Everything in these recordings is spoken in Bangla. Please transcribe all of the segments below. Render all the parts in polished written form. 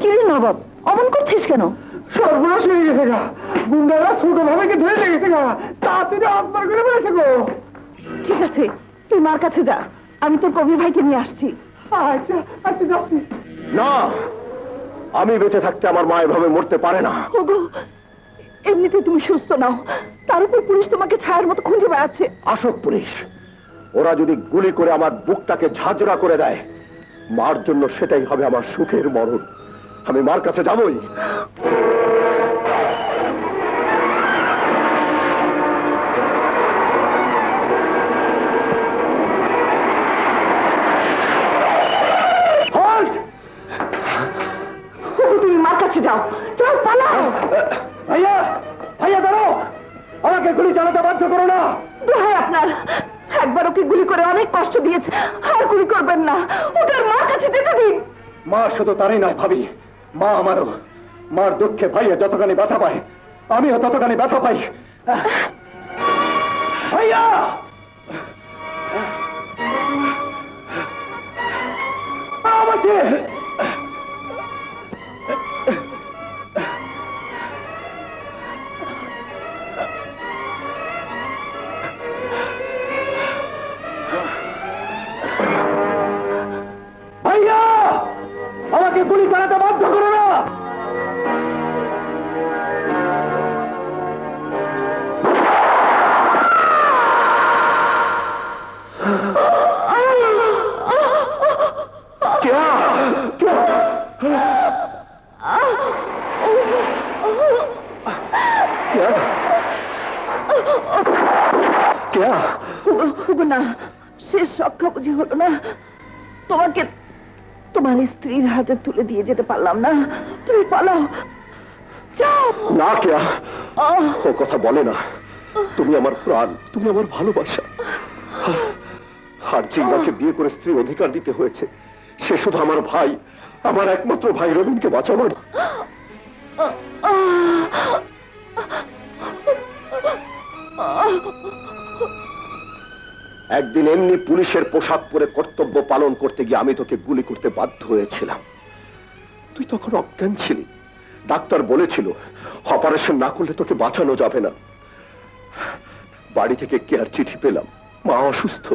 কি রে নবাব, অমন করছিস কেন? সর্বনাশ হয়ে গেছে গা, গুন্ডারা ছোট ভাবেকে ধরে লেগেছে গা, তাড়াতাড়ি আত্মার করে ফেলেছে গো। ঠিক আছে, তুই মার কাছে যা, আমি তোর কবির ভাইকে নিয়ে আসছি। আচ্ছা আচ্ছা যাচ্ছি। না, আমি বেঁচে থাকতে আমার মা এভাবে মরতে পারে না। ওগো, এমনিতে তুমি সুস্থ নাও, তার উপর পুলিশ তোমাকে ছায়ার মতো খুঁজে বেড়াচ্ছে। আসক পুলিশ, ওরা যদি গুলি করে আমার বুকটাকে ঝাঁঝরা করে দেয়, মার জন্য সেটাই হবে আমার সুখের মরণ। আমি মার কাছে যাবই। তুমি মার কাছে যাও, যাও, পালাও। ভাইয়া ভাইয়া দাঁড়াও, আমাকে গুলি চালাতে বাধ্য করো না। দোহাই আপনার, একবার ওকে গুলি করে অনেক কষ্ট দিয়েছে, আর গুলি করবেন না, ওকে আর মার কাছে যেতে দিন। মা শুধু তারই নয় ভাবি, মা আমারও। মার দুঃখে ভাইয়া যতখানি ব্যথা পায়, আমিও ততখানি ব্যথা পাই। ভাইয়া আমাকে ভাইয়া, আমাকে গুলি চালাতে বাধ্য করো না। क्या क्या क्या क्या না, শেষ রক্ষা বুঝি হলো না, তোমাকে তোমার স্ত্রীর হাতে তুলে দিয়ে যেতে পারলাম না, তুমি পালাও, যাও। না क्या ও কথা বলে না, তুমি আমার প্রাণ, তুমি আমার ভালোবাসা। আর জিঙ্গাকে বিয়ে করে স্ত্রী অধিকার দিতে হয়েছে, সে শুধু আমার ভাই, আমার একমাত্র ভাই রবিনকে বাঁচাবার। একদিন এমনি পুলিশের পোশাক পরে কর্তব্য পালন করতে গিয়ে আমি তোকে গুলি করতে বাধ্য হয়েছিলাম। তুই তখন অজ্ঞান ছিলি, ডাক্তার বলেছিল অপারেশন না করলে তোকে বাঁচানো যাবে না। বাড়ি থেকে কেয়ার চিঠি পেলাম, মা অসুস্থ,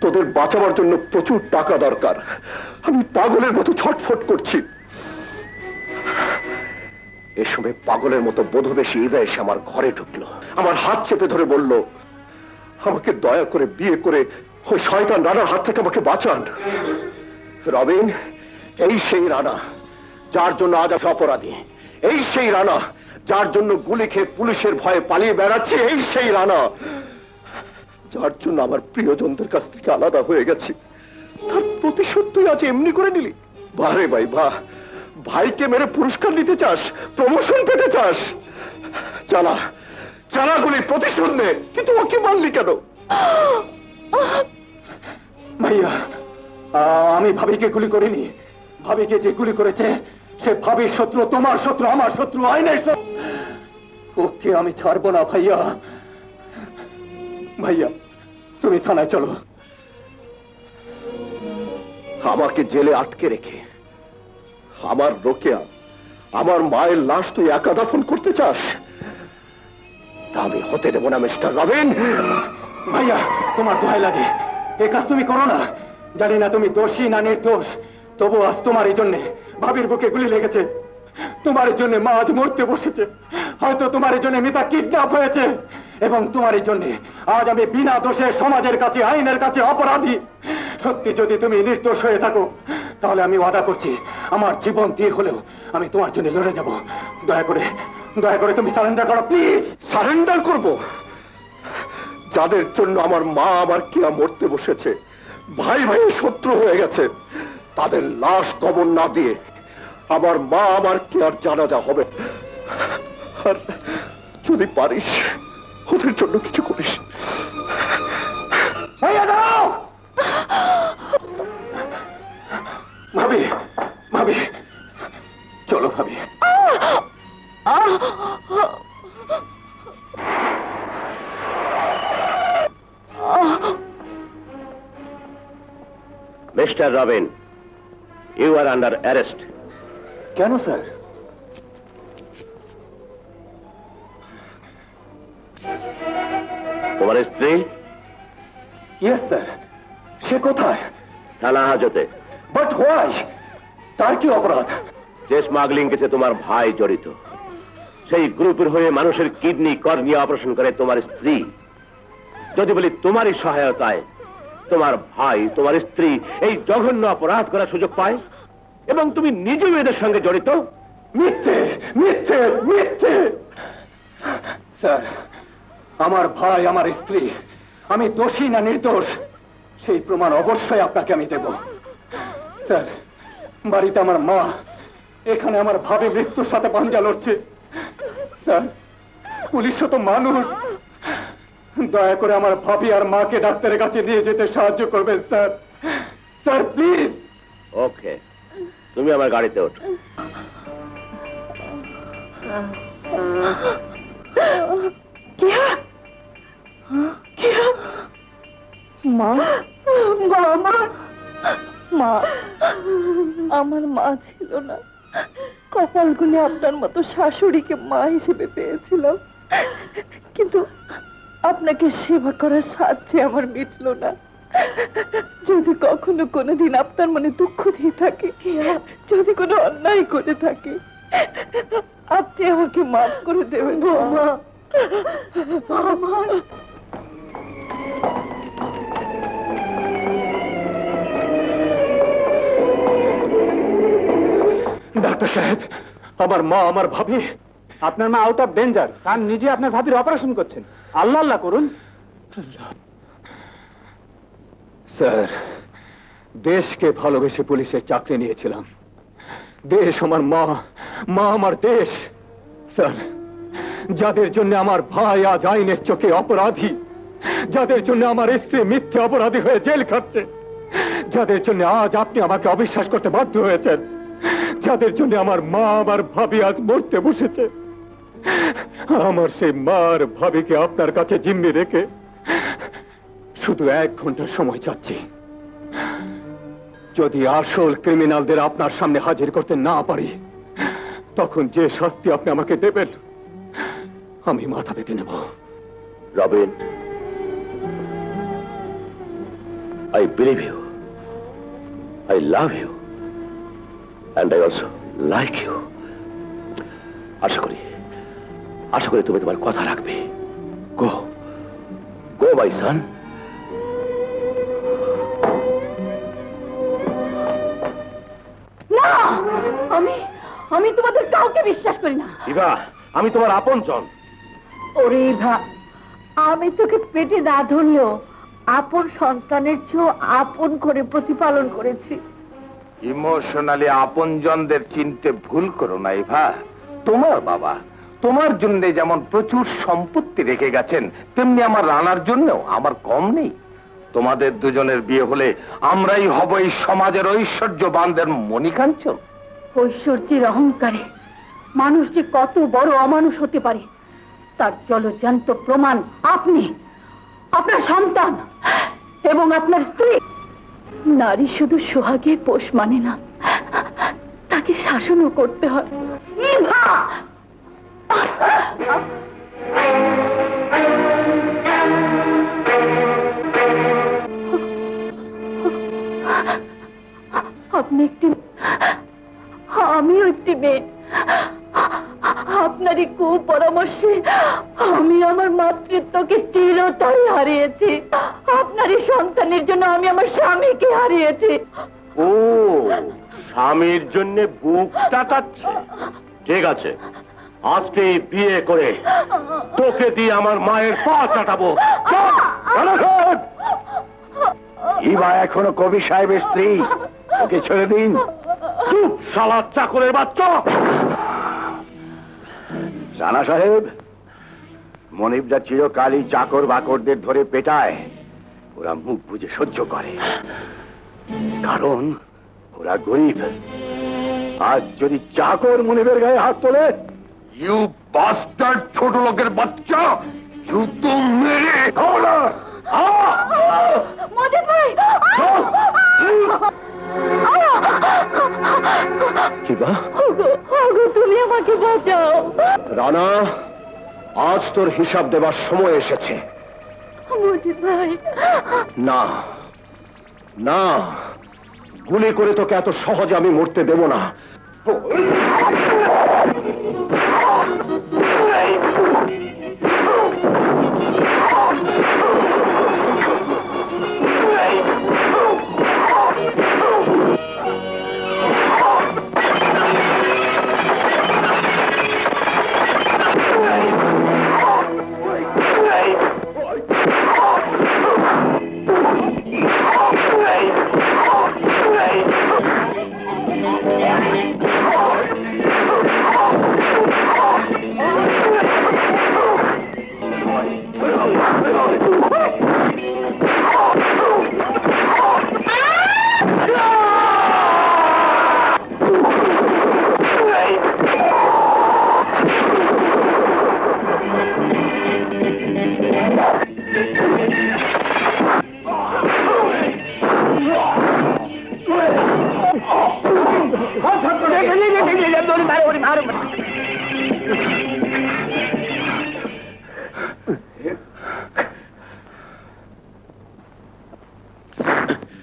তোদের বাঁচাবার জন্য প্রচুর টাকা দরকার। আমি পাগলের মতো ছটফট করছি। এ সময় পাগলের মতো বোধবেশী ইভা এসে আমার ঘরে ঢুকলো, আমার হাত চেপে ধরে বলল, আমাকে দয়া করে বিয়ে করে ওই শয়তান রানার হাত থেকে আমাকে বাঁচান। রবিন, এই সেই রানা যার জন্য আজ আমি অপরাধী, এই সেই রানা যার জন্য গুলি খেয়ে পুলিশের ভয়ে পালিয়ে বেড়াচ্ছে, এই সেই রানা যার জন্য আমার প্রিয়জনদের কাছ থেকে আলাদা হয়ে গেছি। তার প্রতিশোধ তুই আজ এমনি করে নিলি? বারে ভাই বাহ, ভাইকে মেরে পুরস্কার নিতে চাস, প্রমোশন পেতে চাস? চালা চালা গুলি প্রতিশোধ নে, কিন্তু ওকে মারলি কেন? ভাইয়া, আমি ভাবিকে গুলি করিনি। ভাবিকে যে গুলি করেছে সে ভাবির শত্রু, তোমার শত্রু, আমার শত্রু, আইনের শত্রু। ওকে আমি ছাড়বো না ভাইয়া। ভাইয়া, তুমি থানায় চলো। আমাকে জেলে আটকে রেখে আমার রোকেয়া, আমার মায়ের লাশ তুই একা দাফন করতে চাস? তা আমি হতে দেব না মিস্টার রবিন। ভাইয়া, তোমার দোহাই লাগে, এ কাজ তুমি করো না। জানি না তুমি দোষী না নির্দোষ, তবু আজ তোমার এই জন্যে ভাবির বুকে গুলি লেগেছে। তোমার জন্য মা আজ মরতে বসেছে, হয়তো তোমার জন্য মিতা কিডন্যাপ হয়েছে, এবং তোমার জন্য আজ আমি বিনা দোষে সমাজের কাছে, আইনের কাছে অপরাধী। সত্যি যদি তুমি নির্দোষ হয়ে থাকো, তাহলে আমি ওয়াদা করছি আমার জীবন দিয়ে হলেও আমি তোমার জন্য লড়ে যাব। দয়া করে তুমি সারেন্ডার করো প্লিজ। সারেন্ডার করব? যাদের জন্য আমার মা আমার কিয়া মরতে বসেছে, ভাই ভাই শত্রু হয়ে গেছে, তাদের লাশ কবর না দিয়ে আমার মা আমার কি আর জানাজা হবে? আর যদি পারিস ওদের জন্য কিছু করিস। ভাবি, ভাবি, চলো ভাবি। Mr. Robin, you are under arrest. কেন স্যার? তোমার স্ত্রী? Yes sir. সে কোথায়? থানা হাজতে। But why? তার কি অপরাধ? যে স্মাগলিং কেসে তোমার ভাই জড়িত, সেই গ্রুপের হয়ে মানুষের কিডনি কর্নিয়া অপারেশন করে তোমার স্ত্রী। যদি বলি তোমারই সহায়তায় তোমার ভাই, তোমার স্ত্রী এই জঘন্য অপরাধ করার সুযোগ পায় এবং তুমি নিজেও এদের সঙ্গে জড়িত। মিথ্যে, মিথ্যে, মিথ্যে। স্যার, আমার ভাই, আমার স্ত্রী, আমি দোষী না নির্দোষ সেই প্রমাণ অবশ্যই আপনাকে আমি দেব। স্যার, বাড়িতে আমার মা, এখানে আমার ভাবি মৃত্যুর সাথে পাঞ্জা লড়ছে। স্যার, পুলিশও তো মানুষ। দয়া করে আমার ভাবি আর মাকে ডাক্তারের কাছে নিয়ে যেতে সাহায্য করবেন স্যার। Sir please. ওকে, তুমি আমার গাড়িতে ওঠো। মা, মা, আমার মা ছিল না। কপাল গুনে আপনার মতো শাশুড়িকে মা হিসেবে পেয়েছিলাম, কিন্তু আপনাকে সেবা করার সাহায্যে আমার মিটলো না। যদি কখনো কোনোদিন আপনার মনে দুঃখ দিয়ে থাকে, যদি কোনো অন্যায় করে থাকে, আপনি আমাকে মাফ করে দেবেন। ডাক্তার সাহেব, আমার মা, আমার ভাবি। আপনার মা আউট অফ ডেঞ্জার। স্যার নিজে আপনার ভাবির অপারেশন করছেন। আল্লাহ আল্লাহ করুন। স্যার, দেশকে ভালোবেসে পুলিশের চাকরি নিয়েছিলাম। দেশ আমার মা, মা আমার দেশ। স্যার, যাদের জন্য আমার ভাই আজ আইনের চোখে অপরাধী, যাদের জন্য আমার স্ত্রী মিথ্যে অপরাধী হয়ে জেল খাচ্ছে, যাদের জন্য আজ আপনি আমাকে অবিশ্বাস করতে বাধ্য হয়েছেন, যাদের জন্য আমার মা, আমার ভাবি আজ মরতে বসেছে, আমার সেই মার ভাবিকে আপনার কাছে জিম্মি রেখে শুধু 1 ঘন্টা সময় চাচ্ছি। যদি আসল ক্রিমিনালদের আপনার সামনে হাজির করতে না পারি, তখন যে শাস্তি আপনি আমাকে দেবেন আমি মাথা পেতে নেব। Robin, I believe you, I love you, and I also like you. আশা করি তুমি তোমার কথা রাখবে। গো গো মাই সন। না, আমি তোমাদের কাউকে বিশ্বাস করি না। ইভা, আমি তোমার আপনজন। ওরে ভা, আমি তোকে পেটে না ধরলেও আপন সন্তানের চেয়েও আপন করে প্রতিপালন করেছি। ইমোশনালি আপনজনদের চিনতে ভুল করো না ইভা। তোমার বাবা তোমার জন্য যেমন প্রচুর সম্পত্তি রেখে গেছেন, তেমনি আমার রানার জন্যও আমার কম নেই। তোমাদের দুজনের বিয়ে হলে আমরাই হব এই সমাজের ঐশ্বর্যবানদের মণিকাঞ্চন। ঐশ্বর্যের অহংকারে মানুষ যে কত বড় অমানুষ হতে পারে তার জলজ্যান্ত প্রমাণ আপনি, আপনার সন্তান এবং আপনার স্ত্রী। নারী শুধু সোহাগে পোষ মানে না, তাকে শাসনও করতে হয়। ইভা! আপনি একটি, আমিও একটি মেয়ে। আপনারই কুপরামর্শে আমি আমার মাতৃত্বকে চিরতরে হারিয়েছি। আপনারই সন্তানের জন্য আমি আমার স্বামীকে হারিয়েছি। ও, স্বামীর জন্য বুক টাকাচ্ছে। ঠিক আছে, আজকে বিয়ে করে তোকে দিয়ে আমার মায়ের পা চাটাবো। ইভা এখনো কবি সাহেবের স্ত্রী, ওকে ছেড়ে দিন। চুপ শালা চাকরের বাচ্চা। রানা সাহেব, মনিবরা চিরকালই চাকর বাকরদের ধরে পেটায়, ওরা মুখ বুজে সহ্য করে, কারণ ওরা গরিব। আজ যদি চাকর মনিবের গায়ে হাত তোলে, ইউ বাস্টার্ড ছোট লোকের বাচ্চা, জুতো মেরে মজিদ ভাই! কি গা? ওগো, ওগো, তুমি আমাকে বাঁচাও। রানা, আজ তোর হিসাব দেবার সময় এসেছে। মজিদ ভাই, না না, গুলি করে তোকে এত সহজে আমি মরতে দেব না।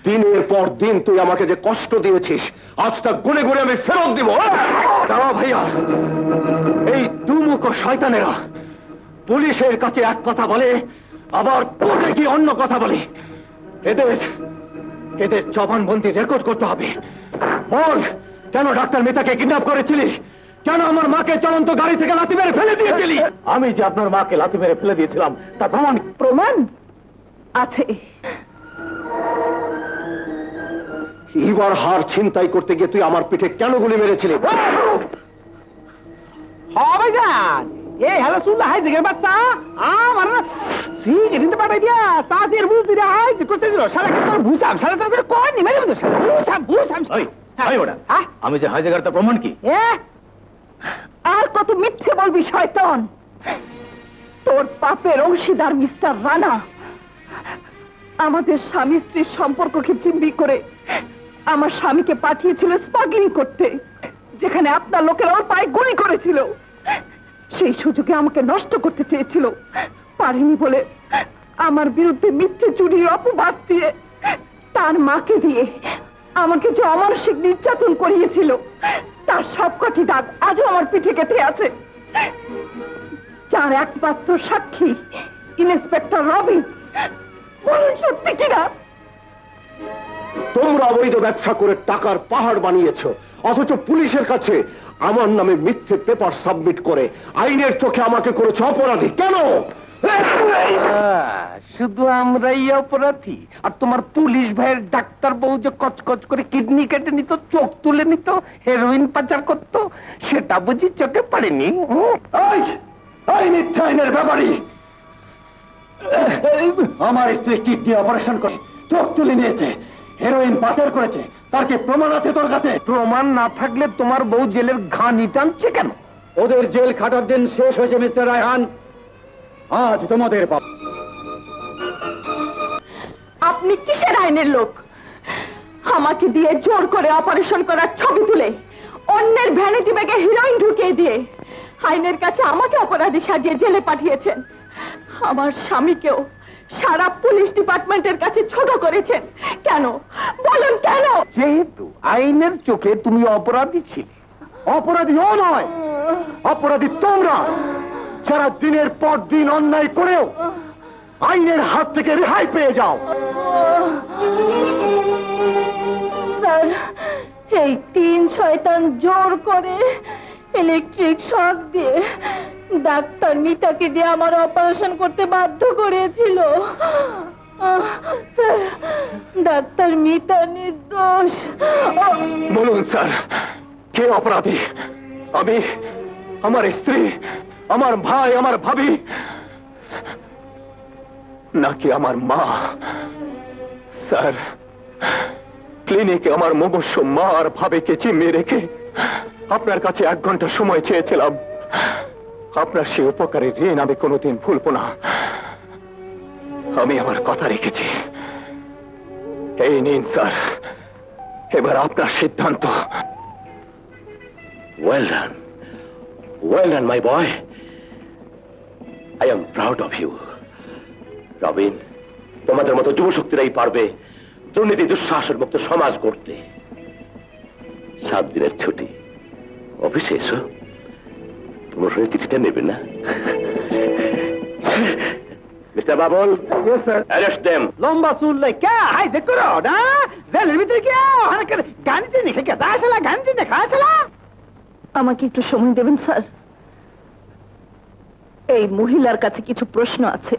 দিনের পর দিন তুই আমাকে যে কষ্ট দিয়েছিস, আজ তা গুনে গুনে আমি ফেরত দিব। দাঁড়াও ভাইয়া, এই দুমুখো শয়তানেরা পুলিশের কাছে এক কথা বলে, আবার কোর্টে গিয়ে অন্য কথা বলে। এদের জবানবন্দি রেকর্ড করতে হবে। বল, কেন ডাক্তার মিতাকে কিডন্যাপ করেছিলি? কেন আমার মাকে চলন্ত গাড়ি থেকে লাথি মেরে ফেলে দিয়েছিলি? আমি যে আপনার মাকে লাথি মেরে ফেলে দিয়েছিলাম তার প্রমাণ প্রমাণ আছে। এবার হার ছিনতাই করতে গিয়ে তুই আমার পিঠে কেন গুলি মেরেছিলি? হবে যান এই হ্যালো শুনলে হাই জিগের বাচ্চা আমার না সিগারেট নিতে পাঠাই দিয়া তাদের বুঝি রে হাই যে করতেছিল শালা কি তোর ভুসাম শালা তোর কোন নি মেরে তো শালা ভুসাম এই ওটা, আমি যে হাই জায়গার তার প্রমাণ কি? আর কত মিথ্যে বলবি শয়তান? তোর পাপের অংশীদার মিস্টার রানা আমাদের স্বামী স্ত্রীর সম্পর্ককে জিম্মি করে আমার স্বামীকে পাঠিয়েছিল স্মাগলিং করতে, যেখানে আপনার লোকেরা ওর পায়ে গুলি করেছিল। সেই সুযোগে আমাকে নষ্ট করতে চেয়েছিল, পারেনি বলে আমার বিরুদ্ধে মিথ্যে চুরির অপবাদ দিয়ে তার মাকে দিয়ে আমাকে যে অমানসিক নির্যাতন করিয়েছিল তার সবকটি দাগ আজও আমার পিঠে কেটে আছে। যার একমাত্র সাক্ষী ইন্সপেক্টর রবি। বলুন সত্যি কিনা? তোমরা অবৈধ ব্যবসা করে টাকার পাহাড় বানিয়েছো, অথচ পুলিশের কাছে আমার নামে মিথ্যে পেপার সাবমিট করে আইনের চোখে আমাকে করেছো অপরাধী। কেন? শুধু আমরাই অপরাধী, আর তোমার পুলিশ ভাইয়ের ডাক্তার বউ যে কচকচ করে কিডনি কেটে নিত, চোখ তুলে নিত, হেরোইন পাচার করত, সেটা বুঝি চোখে পড়েনি? এই মিথ্যা আইনের ব্যাপারী, আমার স্ত্রী কিডনি অপারেশন করে চোখ তুলে নিয়েছে, হেরোইন পাচার করেছে, তার কি প্রমাণ আছে তোর কাছে? প্রমাণ না থাকলে তোমার বউ জেলের ঘানি টানছে কেন? ওদের জেল খাটার দিন শেষ হয়েছে মিস্টার রায়হান, আজ তোমাদের পাপ। আপনি কিসের আইনের লোক? আমাকে দিয়ে জোর করে অপারেশন করার ছবি তুলে অন্যের ভ্যানিটি ব্যাগে হিরোইন ঢুকিয়ে দিয়ে আইনের কাছে আমাকে অপরাধী সাজিয়ে জেলে পাঠিয়েছেন। আমার স্বামীকেও সারা পুলিশ ডিপার্টমেন্টের কাছে ছোট করেছেন। কেন বলুন কেন? যেহেতু আইনের চোখে তুমি অপরাধী ছিলে। অপরাধী ও নয়, অপরাধী তোমরা, যারা দিনের পর দিন অন্যায় করেও আইনের হাত থেকে রেহাই পেয়ে যাও। স্যার, এই তিন শয়তান জোর করে ইলেকট্রিক শক দিয়ে ডাক্তার মিতাকে দিয়ে আমার অপারেশন করতে বাধ্য করেছিল। স্যার, ডাক্তার মিতা নির্দোষ। বলুন স্যার, কে অপরাধী? আমি, আমার স্ত্রী, আমার ভাই, আমার ভাবি, নাকি আমার মা? স্যার, ক্লিনিকে আমার মুমূর্ষু মা আর ভাবিকে জিম্মি রেখে আপনার কাছে 1 ঘন্টা সময় চেয়েছিলাম। আপনার সেই উপকারের ঋণ আমি কোনোদিন ভুলব না। আমি আমার কথা রেখেছি। এই নিন স্যার, এবার আপনার সিদ্ধান্ত। Well done my boy, I am proud of you. Robin, তোমাদের মতো যুবশক্তিরাই পারবে দুর্নীতি দুঃশাসন মুক্ত সমাজ গড়তে। 7 দিনের ছুটি, অফিসে এসো। তোমার হয়ে চিঠিটা নেবে না? Mister Babul, arrest them. লম্বা চুল কে হাইজে করো না জেলের ভিতরে কে ওখানে গানিতে নিখে কে দাসলা গানিতে দেখা আসলা। আমাকে একটু সময় দেবেন স্যার। এই মহিলার কাছে কিছু প্রশ্ন আছে।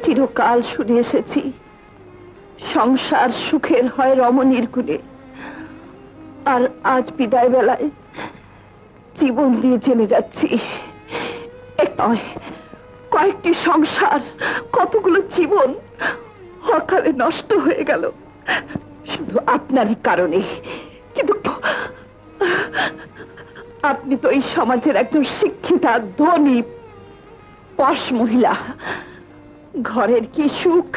চিরকাল শুনে এসেছি সংসার সুখের হয় রমণীর কুলে, আর আজ বিদায় বেলায় জীবন দিয়ে জেনে যাচ্ছি এক নয়, কয়েকটি সংসার, কতগুলো জীবন অকালে নষ্ট হয়ে গেল শুধু আপনারই কারণে। কিন্তু আপনি তো এই সমাজের একজন শিক্ষিতা, ধনী, পশ মহিলা। ঘরের কি সুখ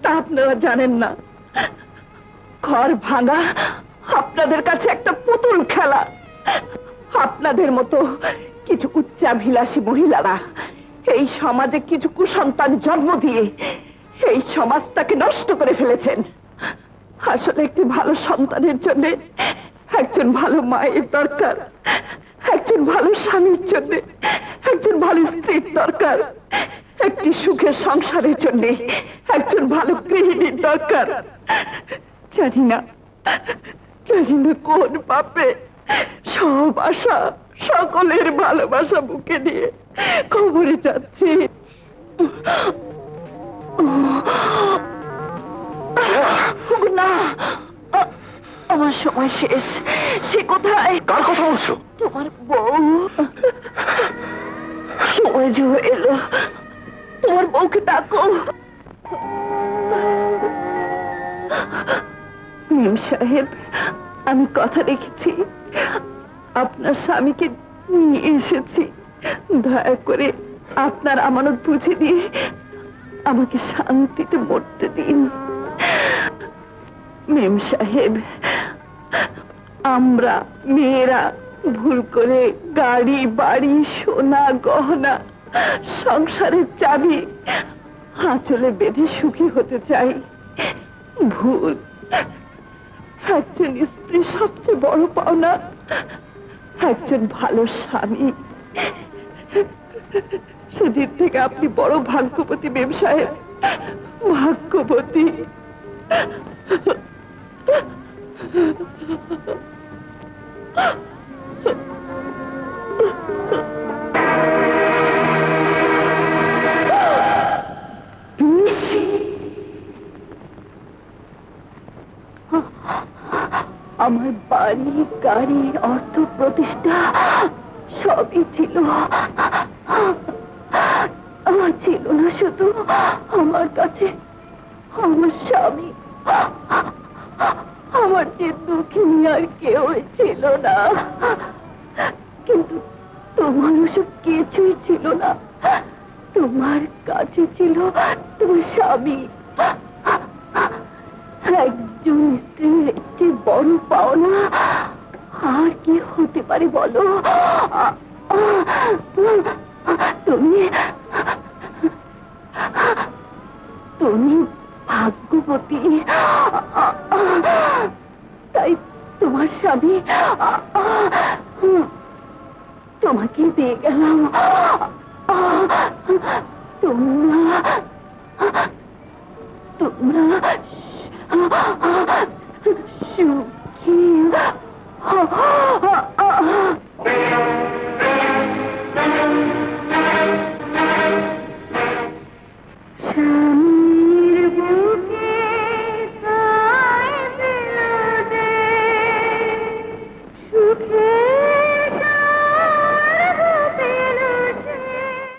তা আপনারা জানেন না। ঘর ভাঙা আপনাদের কাছে একটা পুতুল খেলা। আপনাদের মতো কিছু উচ্চাভিলাষী মহিলারা এই সমাজে কিছু কুসন্তান জন্ম দিয়ে এই সমাজটাকে নষ্ট করে ফেলেছেন। আসলে একটি ভালো সন্তানের জন্য একজন ভালো মায়ের দরকার, একজন ভালো স্বামীর জন্য একজন ভালো স্ত্রীর দরকার, একটি সুখের সংসারের জন্য একজন ভালো গৃহিণীর দরকার। জানি না কোন পাপে সব আশা, সকলের ভালোবাসা বুকে নিয়ে কবরে যাচ্ছি। না, আমার সময় শেষ। সে কোথায়? কার কথা বলছো? তোমার বউ। সময় যে হয়ে এলো, তোমার বউকে ডাকো। মিম সাহেব, আমি কথা রেখেছি, আপনার স্বামীকে নিয়ে এসেছি। দয়া করে আপনার আমানত বুঝে দিয়ে আমাকে শান্তিতে মরতে দিন। মেম সাহেব, আমরা মেয়েরা ভুল করে গাড়ি, বাড়ি, সোনা, গহনা, সংসারের চাবি আঁচলে বেঁধে সুখী হতে চাই। ভুল। একজন স্ত্রী সবচেয়ে বড় পাওনা একজন ভালো স্বামী। সেদিন থেকে আপনি বড় ভাগ্যবতী মেম সাহেব, ভাগ্যবতী। আমার বাড়ি, গাড়ি, অর্থ, প্রতিষ্ঠা সবই ছিল। আমার ছিল না শুধু আমার কাছে আমার স্বামী। আমার যে দুঃখিনী আর কেউ ছিল না। কিন্তু তোমার ওসব কিছুই ছিল না। তোমার কাছে ছিল তোমার স্বামী। একজন স্ত্রীর একটি বড় পাওনা আর কি হতে পারে বলো? তুমি ভাগ্যবতী। তাই তোমার স্বামী তোমাকে দিয়ে গেলাম। তোমরা সুখী